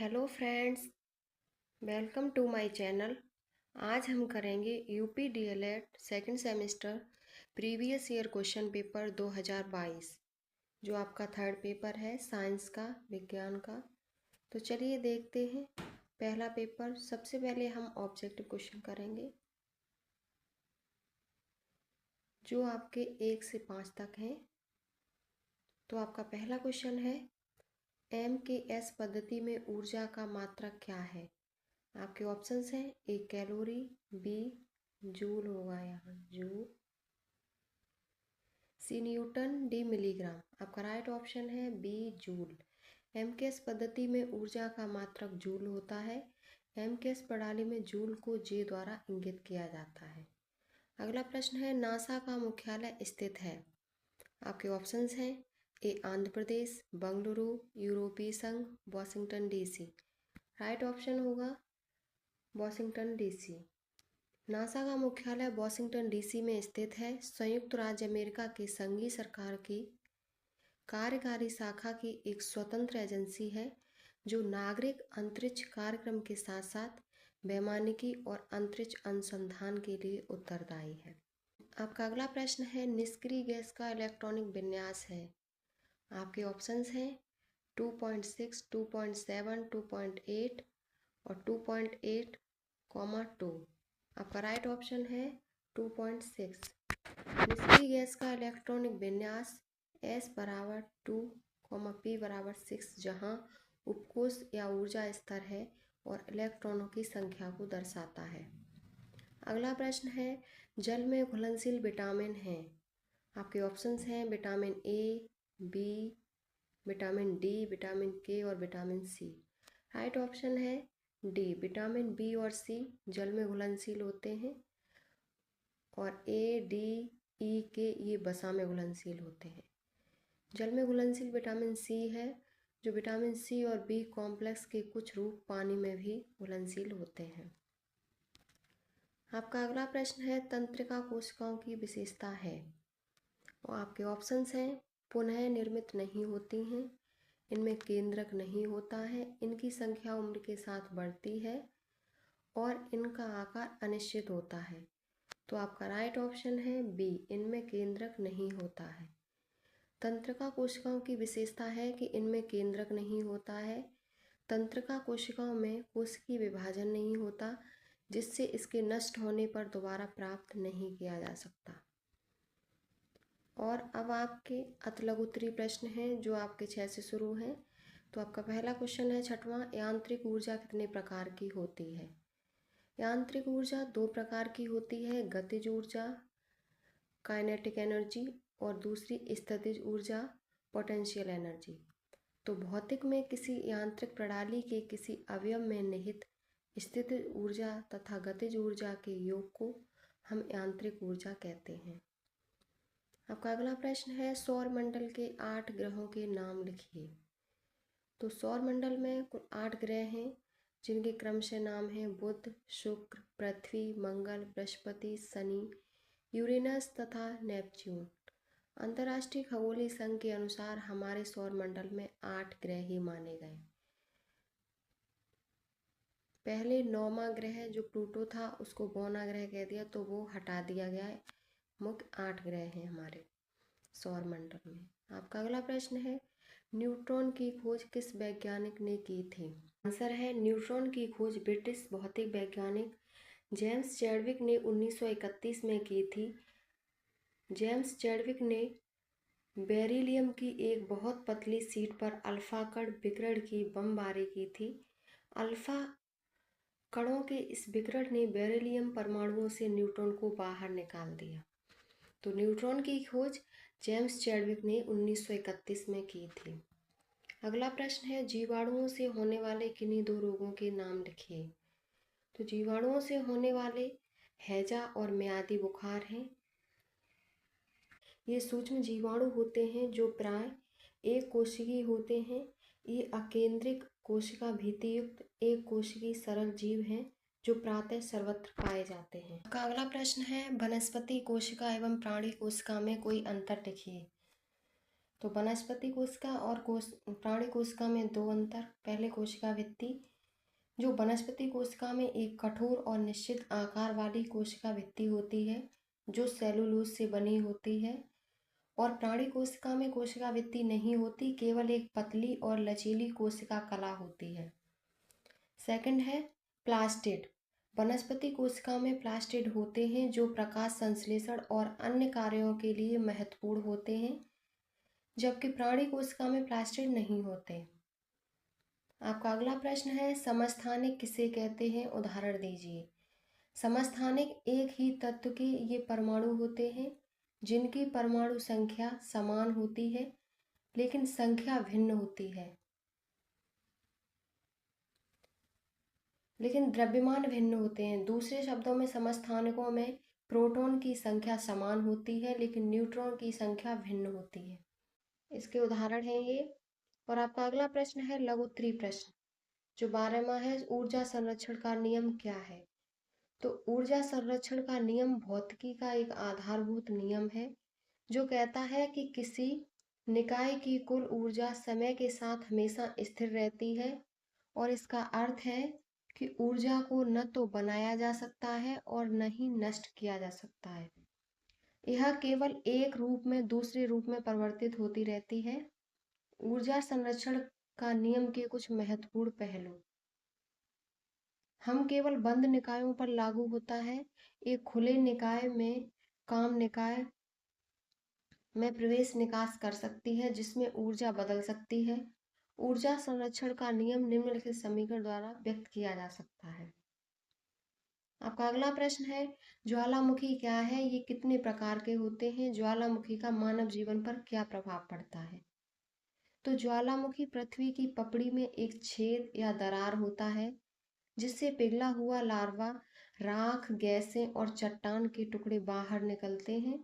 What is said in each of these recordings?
Hello friends, welcome to my channel. आज हम करेंगे UP DElEd second semester previous year question paper 2022 जो आपका थर्ड पेपर है साइंस का, विज्ञान का। तो चलिए देखते हैं पहला पेपर। सबसे पहले हम ऑब्जेक्टिव क्वेश्चन करेंगे जो आपके 1 से 5 तक हैं। तो आपका पहला क्वेश्चन है, MKS पद्धति में ऊर्जा का मात्रक क्या है? आपके ऑप्शंस हैं, ए कैलोरी, बी जूल होगा यहाँ जूल, सी न्यूटन, डी मिलीग्राम। आपका राइट ऑप्शन है बी जूल। एमकेएस पद्धति में ऊर्जा का मात्रक जूल होता है। एमकेएस प्रणाली में जूल को जे द्वारा इंगित किया जाता है। अगला प्रश्न है, नासा का मुख्यालय स्थित है? आपके ऑप्शंस हैं, ए आंध्र प्रदेश, बंगलुरु, यूरोपीय संघ, वॉशिंगटन डीसी। राइट ऑप्शन होगा वॉशिंगटन डीसी। नासा का मुख्यालय वॉशिंगटन डीसी में स्थित है। संयुक्त राज्य अमेरिका की संघीय सरकार की कार्यकारी शाखा की एक स्वतंत्र एजेंसी है जो नागरिक अंतरिक्ष कार्यक्रम के साथ साथ वैमानिकी और अंतरिक्ष अनुसंधान के लिए उत्तरदायी है। आपका अगला प्रश्न है, निष्क्रिय गैस का इलेक्ट्रॉनिक विन्यास है? आपके ऑप्शंस हैं 2.6, 2.7, 2.8 और 2.8, 2। आपका राइट ऑप्शन है 2.6। निष्क्रिय गैस का इलेक्ट्रॉनिक विन्यास S बराबर 2, P बराबर 6 जहाँ उपकोष या ऊर्जा स्तर है और इलेक्ट्रॉनों की संख्या को दर्शाता है। अगला प्रश्न है, जल में घुलनशील विटामिन हैं? आपके ऑप्शंस हैं vitamin A, B, vitamin D, vitamin K और विटामिन सी। राइट ऑप्शन है डी, विटामिन बी और सी जल में घुलनशील होते हैं और ए, डी, ई, के ये वसा में घुलनशील होते हैं। जल में घुलनशील विटामिन सी है जो विटामिन सी और बी कॉम्प्लेक्स के कुछ रूप पानी में भी घुलनशील होते हैं। आपका अगला प्रश्न है, तंत्रिका कोशिकाओं की विशेषता है? और आपके ऑप्शंस हैं, पुनः निर्मित नहीं होती हैं, इनमें केंद्रक नहीं होता है, इनकी संख्या उम्र के साथ बढ़ती है और इनका आकार अनिश्चित होता है। तो आपका राइट ऑप्शन है बी, इनमें केंद्रक नहीं होता है। तंत्रिका कोशिकाओं की विशेषता है कि इनमें केंद्रक नहीं होता है। तंत्रिका कोशिकाओं में कोशिकीय विभाजन नहीं होता जिससे इसके नष्ट होने पर दोबारा प्राप्त नहीं किया जा सकता। और अब आपके अतलगुत्तरी प्रश्न हैं जो आपके 6 से शुरू हैं। तो आपका पहला क्वेश्चन है, छठवां, यांत्रिक ऊर्जा कितने प्रकार की होती है? यांत्रिक ऊर्जा 2 प्रकार की होती है, गतिज ऊर्जा काइनेटिक एनर्जी और दूसरी स्थितिज ऊर्जा पोटेंशियल एनर्जी। तो भौतिक में किसी यांत्रिक प्रणाली के किसी अवयव में निहित स्थितिज ऊर्जा तथा गतिज ऊर्जा के योग को हम यांत्रिक ऊर्जा कहते हैं। आपका अगला प्रश्न है, सौर मंडल के 8 ग्रहों के नाम लिखिए। तो सौर मंडल में कुल 8 ग्रह हैं जिनके क्रम से नाम हैं बुध, शुक्र, पृथ्वी, मंगल, बृहस्पति, शनि, यूरेनस तथा नेपच्यून। अंतर्राष्ट्रीय खगोलीय संघ के अनुसार हमारे सौर मंडल में 8 ग्रह ही माने गए। पहले 9वां ग्रह जो प्लूटो था उसको बौना ग्रह कह दिया तो वो हटा दिया गया है। मुख्य 8 ग्रह हैं हमारे सौर मंडल में। आपका अगला प्रश्न है, न्यूट्रॉन की खोज किस वैज्ञानिक ने की थी? आंसर है, न्यूट्रॉन की खोज ब्रिटिश भौतिक वैज्ञानिक जेम्स चैडविक ने 1931 में की थी। जेम्स चैडविक ने बेरिलियम की एक बहुत पतली शीट पर अल्फा कण विकिरण की बमबारी की थी। अल्फा कणों के इस विकिरण ने बेरिलियम परमाणुओं से न्यूट्रॉन को बाहर निकाल दिया। तो न्यूट्रॉन की खोज जेम्स चैडविक ने 1931 में की थी। अगला प्रश्न है, जीवाणुओं से होने वाले किन्हीं 2 रोगों के नाम लिखिए। तो जीवाणुओं से होने वाले हैजा और मियादी बुखार हैं। ये सूक्ष्म जीवाणु होते हैं जो प्राय एक कोशिकीय होते हैं। ये अकेंद्रिक कोशिका भित्तियुक्त एक कोशिकीय सरल जीव हैं जो प्रायः सर्वत्र पाए जाते हैं। आपका अगला प्रश्न है, वनस्पति कोशिका एवं प्राणी कोशिका में कोई अंतर लिखिए। तो वनस्पति कोशिका और प्राणी कोशिका में दो अंतर। पहले कोशिका भित्ति, जो वनस्पति कोशिका में एक कठोर और निश्चित आकार वाली कोशिका भित्ति होती है जो सेलुलोज से बनी होती है, और प्राणी कोशिका में कोशिका भित्ति नहीं होती, केवल एक पतली और लचीली कोशिका कला होती है। सेकंड है प्लास्टिड। वनस्पति कोशिका में प्लास्टिड होते हैं जो प्रकाश संश्लेषण और अन्य कार्यों के लिए महत्वपूर्ण होते हैं, जबकि प्राणी कोशिका में प्लास्टिड नहीं होते। आपका अगला प्रश्न है समस्थानिक किसे कहते हैं, उदाहरण दीजिए। समस्थानिक एक ही तत्व के ये परमाणु होते हैं जिनकी परमाणु संख्या समान होती है लेकिन संख्या भिन्न होती है, लेकिन द्रव्यमान भिन्न होते हैं। दूसरे शब्दों में समस्थानिकों में प्रोटॉन की संख्या समान होती है लेकिन न्यूट्रॉन की संख्या भिन्न होती है। इसके उदाहरण हैं ये। और आपका अगला प्रश्न है लघुत्तरी प्रश्न, जो 12वां है, ऊर्जा संरक्षण का नियम क्या है। तो ऊर्जा संरक्षण का नियम भौतिकी का एक आधारभूत नियम है जो कहता है कि किसी निकाय की कुल ऊर्जा समय के साथ हमेशा स्थिर रहती है, और इसका अर्थ है कि ऊर्जा को न तो बनाया जा सकता है और न ही नष्ट किया जा सकता है। यह केवल एक रूप में दूसरे रूप में परिवर्तित होती रहती है। ऊर्जा संरक्षण का नियम के कुछ महत्वपूर्ण पहलू। हम केवल बंद निकायों पर लागू होता है। एक खुले निकाय में काम निकाय में प्रवेश निकास कर सकती है जिसमें ऊर्जा बदल सकती है। ऊर्जा संरक्षण का नियम निम्नलिखित समीकरण द्वारा व्यक्त किया जा सकता है। आपका अगला प्रश्न है ज्वालामुखी क्या है, ये कितने प्रकार के होते हैं, ज्वालामुखी का मानव जीवन पर क्या प्रभाव पड़ता है। तो ज्वालामुखी पृथ्वी की पपड़ी में एक छेद या दरार होता है जिससे पिघला हुआ लार्वा, राख, गैसें और चट्टान के टुकड़े बाहर निकलते हैं।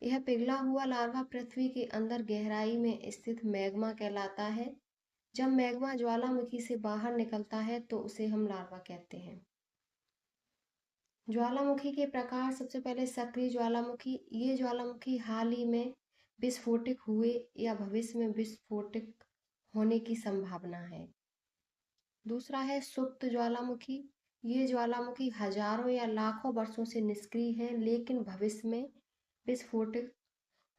यह पिघला हुआ लार्वा पृथ्वी के अंदर गहराई में स्थित मैग्मा कहलाता है। जब मैग्मा ज्वालामुखी से बाहर निकलता है तो उसे हम लार्वा कहते हैं। ज्वालामुखी के प्रकार, सबसे पहले सक्रिय ज्वालामुखी। ये ज्वालामुखी हाल ही में विस्फोटित हुए या भविष्य में विस्फोटित होने की संभावना है। दूसरा है सुप्त ज्वालामुखी। ये ज्वालामुखी हजारों या लाखों वर्षों से निष्क्रिय है लेकिन भविष्य में विस्फोटित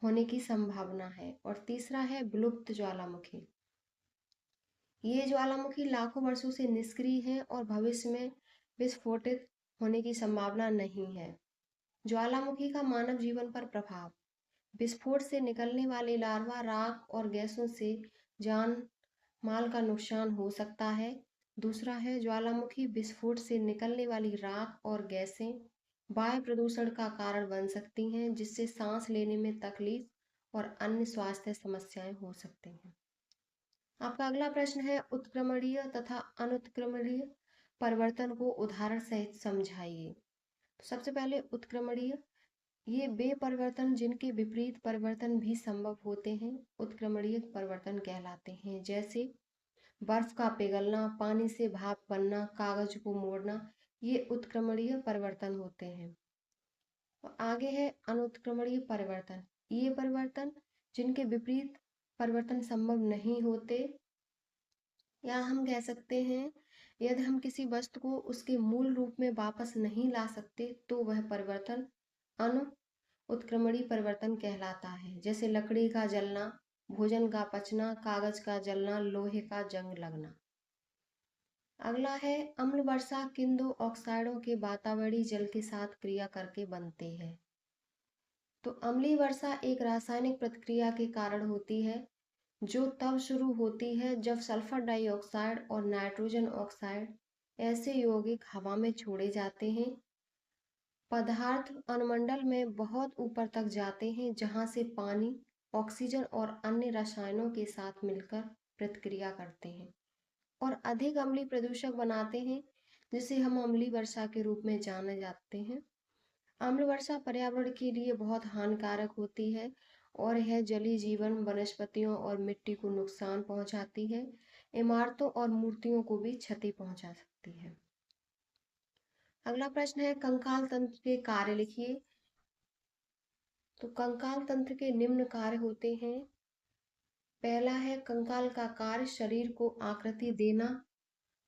होने की संभावना है। और तीसरा है विलुप्त ज्वालामुखी। ये ज्वालामुखी लाखों वर्षों से निष्क्रिय है और भविष्य में विस्फोटित होने की संभावना नहीं है। ज्वालामुखी का मानव जीवन पर प्रभाव। विस्फोट से निकलने वाले लार्वा, राख और गैसों से जान माल का नुकसान हो सकता है। दूसरा है ज्वालामुखी विस्फोट से निकलने वाली राख और गैसें वायु प्रदूषण का कारण बन सकती हैं जिससे सांस लेने में तकलीफ और अन्य स्वास्थ्य समस्याएं हो सकती हैं। आपका अगला प्रश्न है उत्क्रमणीय तथा अनुत्क्रमणीय परिवर्तन को उदाहरण सहित समझाइए। तो सबसे पहले उत्क्रमणीय, ये वे परिवर्तन जिनके विपरीत परिवर्तन भी संभव होते हैं उत्क्रमणीय परिवर्तन कहलाते हैं, जैसे बर्फ का पिघलना, पानी से भाप बनना, कागज को मोड़ना, ये उत्क्रमणीय परिवर्तन होते हैं। और आगे है अनुत्क्रमणीय परिवर्तन। ये परिवर्तन जिनके विपरीत परिवर्तन संभव नहीं होते, या हम कह सकते हैं यदि हम किसी वस्तु को उसके मूल रूप में वापस नहीं ला सकते तो वह परिवर्तन अनु उत्क्रमणीय परिवर्तन कहलाता है, जैसे लकड़ी का जलना, भोजन का पचना, कागज का जलना, लोहे का जंग लगना। अगला है अम्ल वर्षा किन दो ऑक्साइडों के वातावरणीय जल के साथ क्रिया करके बनते हैं। तो अम्लीय वर्षा एक रासायनिक प्रतिक्रिया के कारण होती है जो तब शुरू होती है जब सल्फर डाइऑक्साइड और नाइट्रोजन ऑक्साइड ऐसे यौगिक हवा में छोड़े जाते हैं। पदार्थ अनुमंडल में बहुत ऊपर तक जाते हैं जहां से पानी, ऑक्सीजन और अन्य रसायनों के साथ मिलकर प्रतिक्रिया करते हैं और अधिक अम्लीय प्रदूषक बनाते हैं जिसे हम अम्लीय वर्षा के रूप में जाने जाते हैं। अम्ल वर्षा पर्यावरण के लिए बहुत हानिकारक होती है और यह जलीय जीवन, वनस्पतियों और मिट्टी को नुकसान पहुंचाती है। इमारतों और मूर्तियों को भी क्षति पहुंचा सकती है। अगला प्रश्न है कंकाल तंत्र के कार्य लिखिए। तो कंकाल तंत्र के निम्न कार्य होते हैं। पहला है कंकाल का कार्य शरीर को आकृति देना,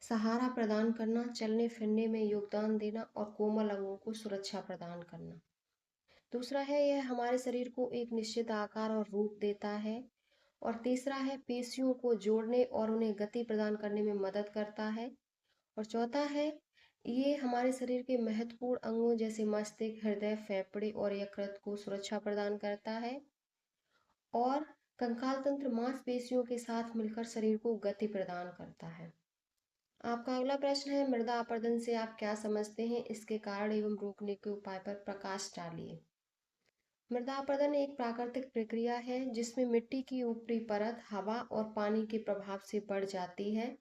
सहारा प्रदान करना, चलने फिरने में योगदान देना और कोमल अंगों को सुरक्षा प्रदान करना। दूसरा है यह हमारे शरीर को एक निश्चित आकार और रूप देता है। और तीसरा है पेशियों को जोड़ने और उन्हें गति प्रदान करने में मदद करता है। और चौथा है ये हमारे शरीर के महत्वपूर्ण अंगों जैसे मस्तिष्क, हृदय, फेफड़े और यकृत को सुरक्षा प्रदान करता है। और कंकाल तंत्र मांसपेशियों के साथ मिलकर शरीर को गति प्रदान करता है। आपका अगला प्रश्न है मृदा अपरदन से आप क्या समझते हैं, इसके कारण एवं रोकने के उपाय पर प्रकाश डालिए। मृदा अपरदन एक प्राकृतिक प्रक्रिया है जिसमें मिट्टी की ऊपरी परत हवा और पानी के प्रभाव से बढ़ जाती है।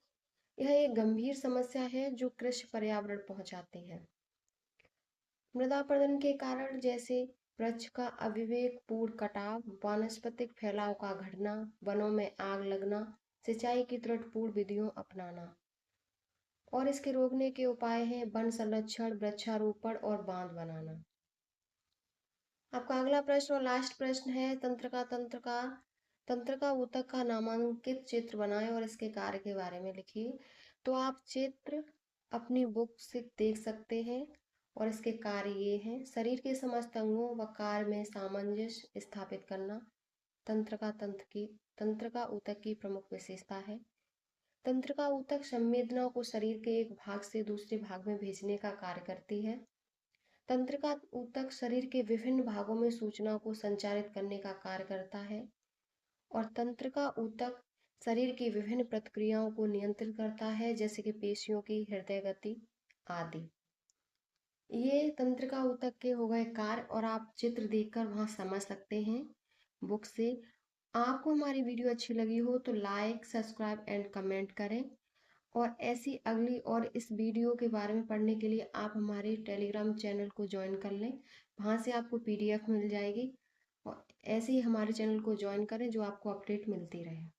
यह एक गंभीर समस्या है जो कृषि पर्यावरण पहुंचाती है। मृदा अपरदन के कारण जैसे वृक्ष का अविवेकपूर्ण कटाव, वानस्पतिक फैलाव का घटना, वनों में आग लगना, सिंचाई की त्रुटिपूर्ण विधियों अपनाना। और इसके रोकने के उपाय हैं वन संरक्षण, वृक्षारोपण और बांध बनाना। आपका अगला प्रश्न और लास्ट प्रश्न है तंत्र का ऊतक का नामांकित चित्र बनाएं और इसके कार्य के बारे में लिखिए। तो आप चित्र अपनी बुक से देख सकते हैं और इसके कार्य ये हैं। शरीर के समस्त अंगों व कार्य में सामंजस्य स्थापित करना तंत्र का ऊतक की प्रमुख विशेषता है। तंत्र का ऊतक संवेदनाओं को शरीर के एक भाग से दूसरे भाग में भेजने का कार्य करती है। तंत्र का ऊतक शरीर के विभिन्न भागों में सूचनाओं को संचारित करने का कार्य करता है। और तंत्र का ऊतक शरीर की विभिन्न प्रतिक्रियाओं को नियंत्रित करता है जैसे कि पेशियों की हृदय गति आदि। ये तंत्र का ऊतक के हो गए कार्य और आप चित्र देखकर वहाँ समझ सकते हैं बुक से। आपको हमारी वीडियो अच्छी लगी हो तो लाइक, सब्सक्राइब एंड कमेंट करें। और ऐसी अगली और इस वीडियो के बारे में पढ़ने के लिए आप हमारे टेलीग्राम चैनल को ज्वाइन कर लें, वहाँ से आपको PDF मिल जाएगी। और ऐसे ही हमारे चैनल को ज्वाइन करें जो आपको अपडेट मिलती रहे।